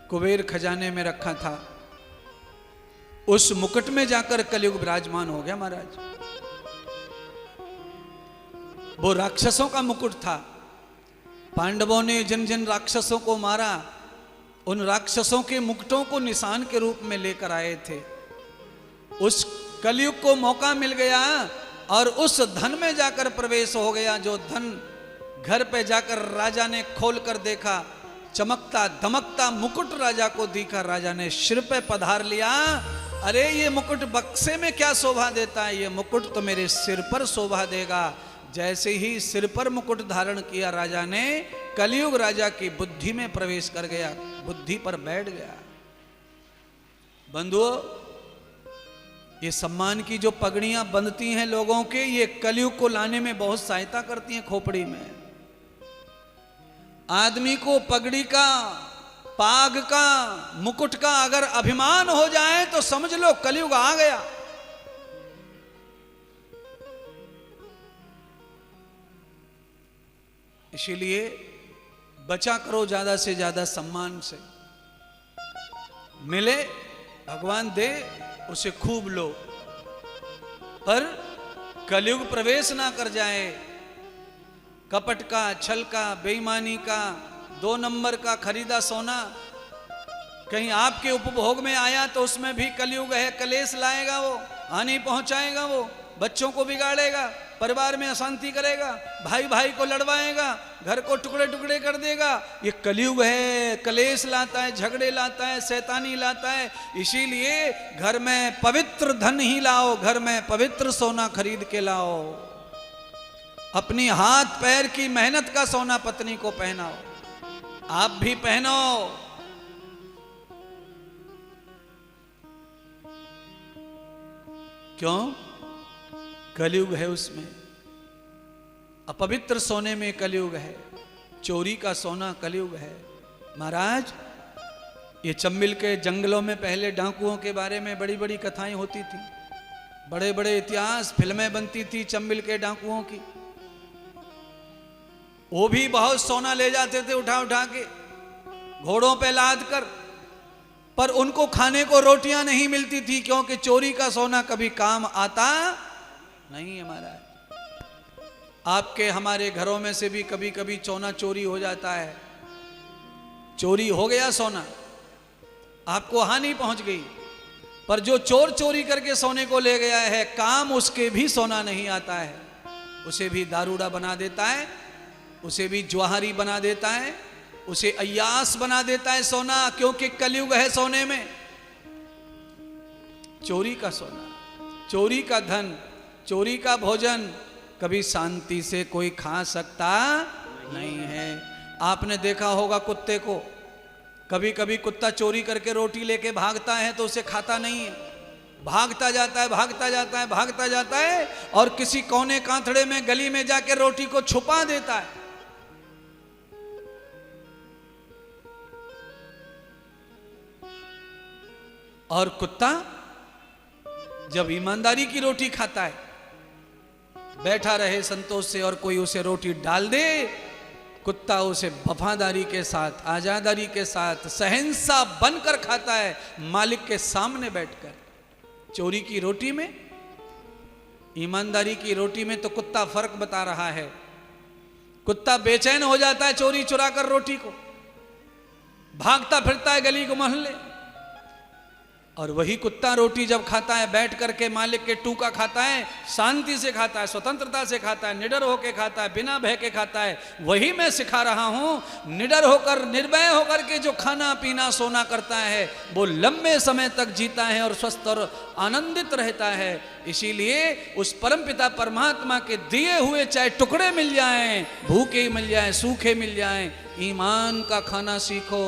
कुबेर खजाने में रखा था, उस मुकुट में जाकर कलयुग विराजमान हो गया महाराज। वो राक्षसों का मुकुट था। पांडवों ने जिन जिन राक्षसों को मारा, उन राक्षसों के मुकुटों को निशान के रूप में लेकर आए थे। उस कलयुग को मौका मिल गया और उस धन में जाकर प्रवेश हो गया। जो धन घर पे जाकर राजा ने खोल कर देखा, चमकता दमकता मुकुट राजा को दिखा। राजा ने सिर पे पधार लिया। अरे ये मुकुट बक्से में क्या शोभा देता है, ये मुकुट तो मेरे सिर पर शोभा देगा। जैसे ही सिर पर मुकुट धारण किया, राजा ने कलयुग राजा की बुद्धि में प्रवेश कर गया, बुद्धि पर बैठ गया। बंधुओं, ये सम्मान की जो पगड़ियां बंधती हैं लोगों के, ये कलयुग को लाने में बहुत सहायता करती हैं। खोपड़ी में आदमी को पगड़ी का, पाग का, मुकुट का अगर अभिमान हो जाए तो समझ लो कलयुग आ गया। इसीलिए बचा करो ज्यादा से ज्यादा सम्मान से। मिले भगवान दे, उसे खूब लो, पर कलयुग प्रवेश ना कर जाए। कपट का, छल का, बेईमानी का, 2 नंबर का खरीदा सोना कहीं आपके उपभोग में आया तो उसमें भी कलयुग है। कलेश लाएगा वो, हानि पहुंचाएगा वो, बच्चों को बिगाड़ेगा, परिवार में अशांति करेगा, भाई भाई को लड़वाएगा, घर को टुकड़े टुकड़े कर देगा। ये कलयुग है, कलेश लाता है, झगड़े लाता है, शैतानी लाता है। इसीलिए घर में पवित्र धन ही लाओ, घर में पवित्र सोना खरीद के लाओ। अपनी हाथ पैर की मेहनत का सोना पत्नी को पहनाओ, आप भी पहनो। क्यों? कलयुग है उसमें। अपवित्र सोने में कलयुग है, चोरी का सोना कलयुग है। महाराज, ये चंबिल के जंगलों में पहले डाकुओं के बारे में बड़ी बड़ी कथाएं होती थी, बड़े बड़े इतिहास, फिल्में बनती थी चंबिल के डाकुओं की। वो भी बहुत सोना ले जाते थे उठा उठा के, घोड़ों पे लाद कर, पर उनको खाने को रोटियां नहीं मिलती थी, क्योंकि चोरी का सोना कभी काम आता नहीं है महाराज। आपके हमारे घरों में से भी कभी कभी सोना चोरी हो जाता है। चोरी हो गया सोना, आपको हानि पहुंच गई, पर जो चोर चोरी करके सोने को ले गया है, काम उसके भी सोना नहीं आता है। उसे भी दारूड़ा बना देता है, उसे भी ज्वाहरी बना देता है, उसे अय्यास बना देता है सोना, क्योंकि कलयुग है सोने में। चोरी का सोना, चोरी का धन, चोरी का भोजन कभी शांति से कोई खा सकता नहीं है। आपने देखा होगा कुत्ते को, कभी कभी कुत्ता चोरी करके रोटी लेके भागता है तो उसे खाता नहीं है, भागता जाता है, भागता जाता है, भागता जाता है, और किसी कोने कांथड़े में गली में जाके रोटी को छुपा देता है। और कुत्ता जब ईमानदारी की रोटी खाता है, बैठा रहे संतोष से और कोई उसे रोटी डाल दे, कुत्ता उसे वफादारी के साथ, आजादारी के साथ, सहनसा बनकर खाता है, मालिक के सामने बैठकर। चोरी की रोटी में, ईमानदारी की रोटी में तो कुत्ता फर्क बता रहा है। कुत्ता बेचैन हो जाता है चोरी चुरा कर रोटी को, भागता फिरता है गली को मोहल्ले। और वही कुत्ता रोटी जब खाता है, बैठ करके मालिक के टूका खाता है, शांति से खाता है, स्वतंत्रता से खाता है, निडर होकर खाता है, बिना भय के खाता है। वही मैं सिखा रहा हूं। निडर होकर, निर्भय होकर के जो खाना पीना सोना करता है, वो लंबे समय तक जीता है और स्वस्थ और आनंदित रहता है। इसीलिए उस परमपिता परमात्मा के दिए हुए चाहे टुकड़े मिल जाएं, भूखे मिल जाएं, सूखे मिल जाएं, ईमान का खाना सीखो।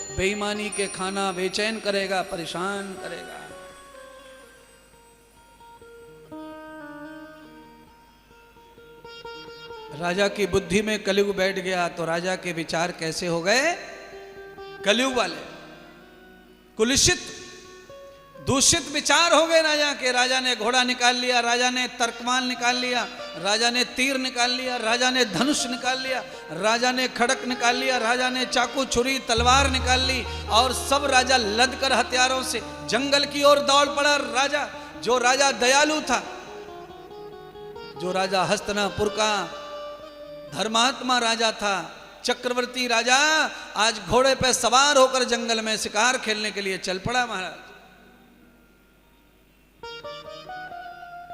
बेईमानी के खाना बेचैन करेगा, परेशान करेगा। राजा की बुद्धि में कलयुग बैठ गया तो राजा के विचार कैसे हो गए? कलयुग वाले, कुलुषित, दूषित विचार हो गए राजा के। राजा ने घोड़ा निकाल लिया, राजा ने तर्कमान निकाल लिया, राजा ने तीर निकाल लिया, राजा ने धनुष निकाल लिया, राजा ने खड़क निकाल लिया, राजा ने चाकू छुरी तलवार निकाल ली और सब राजा लदकर हथियारों से जंगल की ओर दौड़ पड़ा। राजा, जो राजा दयालु था, जो राजा हस्तिनापुर का धर्मात्मा राजा था, चक्रवर्ती राजा, आज घोड़े पे सवार होकर जंगल में शिकार खेलने के लिए चल पड़ा महाराज।